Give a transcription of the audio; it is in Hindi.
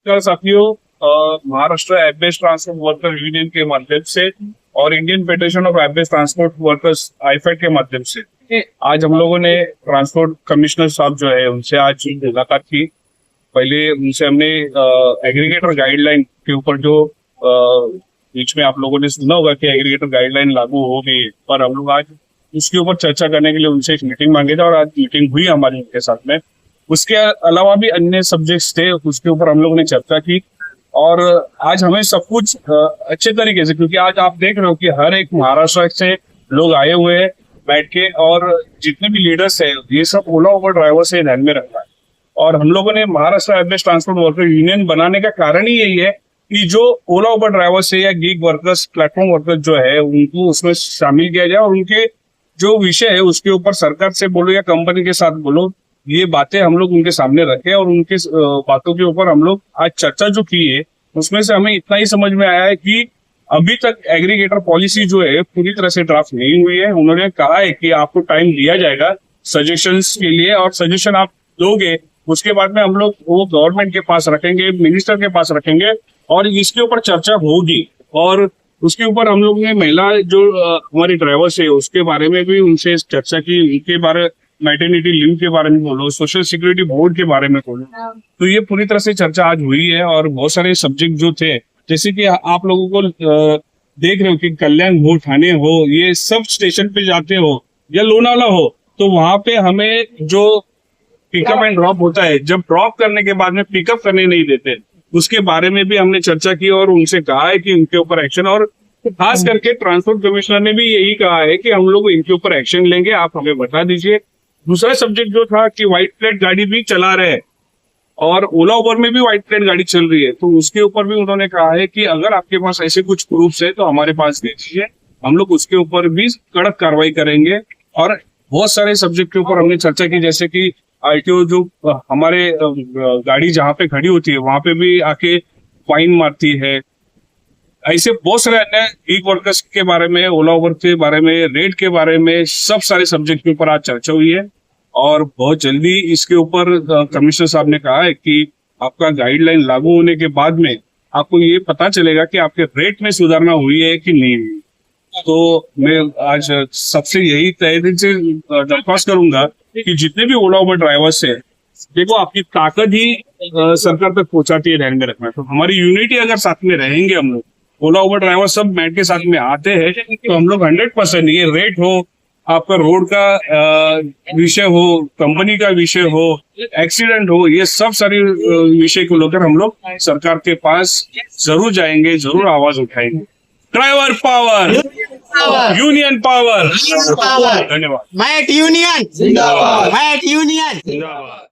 नमस्कार साथियों। Maharashtra Abyss transport worker union के माध्यम से और Indian federation of Abyss transport workers IFAD के माध्यम से आज हम लोगों ने ट्रांसपोर्ट कमिश्नर साहब जो है उनसे आज मुलाकात की। पहले उनसे हमने एग्रीगेटर गाइडलाइन के ऊपर जो बीच में आप लोगों ने सुना होगा कि एग्रीगेटर गाइडलाइन लागू हो गई है, पर हम लोग आज उसके ऊपर चर्चा करने के लिए उनसे एक मीटिंग मांगे थे और आज मीटिंग हुई हमारी उनके साथ में। उसके अलावा भी अन्य सब्जेक्ट्स थे, उसके ऊपर हम लोगों ने चर्चा की और आज हमें सब कुछ अच्छे तरीके से, क्योंकि आज आप देख रहे हो कि हर एक महाराष्ट्र से लोग आए हुए हैं बैठ के, और जितने भी लीडर्स है ये सब ओला उबर ड्राइवर से ध्यान में रखा है। और हम लोगों ने Maharashtra Abyss transport worker union बनाने का कारण ही यही है कि जो ओला उबर ड्राइवर से या गिग वर्कर्स, प्लेटफॉर्म वर्कर्स जो है उनको उसमें शामिल किया जाए और उनके जो विषय है उसके ऊपर सरकार से बोलो या कंपनी के साथ बोलो, ये बातें हम लोग उनके सामने रखें। और उनके बातों के ऊपर हम लोग आज चर्चा जो की है उसमें से हमें इतना ही समझ में आया है कि अभी तक एग्रीगेटर पॉलिसी जो है पूरी तरह से ड्राफ्ट नहीं हुई है। उन्होंने कहा है कि आपको टाइम दिया जाएगा सजेशंस के लिए, और सजेशन आप दोगे उसके बाद में हम लोग वो गवर्नमेंट के पास रखेंगे, मिनिस्टर के पास रखेंगे और इसके ऊपर चर्चा होगी। और उसके ऊपर हम लोग ने महिला जो हमारी ड्राइवर्स है उसके बारे में भी उनसे चर्चा की। उनके बारे मैटरनिटी लीव के बारे में बोलो, सोशल सिक्योरिटी बोर्ड के बारे में बोलो, तो ये पूरी तरह से चर्चा आज हुई है। और बहुत सारे सब्जेक्ट जो थे, जैसे कि आप लोगों को देख रहे हो कि कल्याण हो, ठाणे हो, ये सब स्टेशन पे जाते हो या लोनावाला हो, तो वहां पे हमें जो पिकअप एंड ड्रॉप होता है, जब ड्रॉप करने के बाद में पिकअप करने नहीं देते, उसके बारे में भी हमने चर्चा की और उनसे कहा है कि उनके ऊपर एक्शन, और खास करके ट्रांसपोर्ट कमिश्नर ने भी यही कहा है कि हम लोग इनके ऊपर एक्शन लेंगे, आप हमें बता दीजिए। दूसरा सब्जेक्ट जो था कि व्हाइट प्लेट गाड़ी भी चला रहे हैं और ओला उबर में भी व्हाइट प्लेट गाड़ी चल रही है, तो उसके ऊपर भी उन्होंने कहा है कि अगर आपके पास ऐसे कुछ प्रूफ्स है तो हमारे पास दे दीजिए, हम लोग उसके ऊपर भी कड़क कार्रवाई करेंगे। और बहुत सारे सब्जेक्ट के ऊपर हमने चर्चा की, जैसे कि आरटीओ जो हमारे गाड़ी जहाँ पे खड़ी होती है वहां पे भी आके फाइन मारती है। ऐसे बहुत सारे अन्य गिग वर्कर्स के बारे में, ओला उबर के बारे में, रेट के बारे में, सब सारे सब्जेक्ट के ऊपर आज चर्चा हुई है। और बहुत जल्दी इसके ऊपर कमिश्नर साहब ने कहा है कि आपका गाइडलाइन लागू होने के बाद में आपको ये पता चलेगा कि आपके रेट में सुधारना हुई है कि नहीं हुई। तो मैं आज सबसे यही तय दिल से दरख्वास्त करूंगा कि जितने भी ओला उबर ड्राइवर्स है, देखो आपकी ताकत ही सरकार तक पहुंचाती है, ध्यान में रखना। तो हमारी यूनिटी अगर साथ में रहेंगे, हम लोग ओला उबर ड्राइवर सब बैठ के साथ में आते हैं, तो हम लोग 100%, ये रेट हो, आपका रोड का विषय हो, कंपनी का विषय हो, एक्सीडेंट हो, ये सब सारे विषय को लेकर हम लोग सरकार के पास जरूर जाएंगे, जरूर आवाज उठाएंगे। Driver power, union power. धन्यवाद। मैट यूनियन जिंदाबाद, मैट यूनियन जिंदाबाद।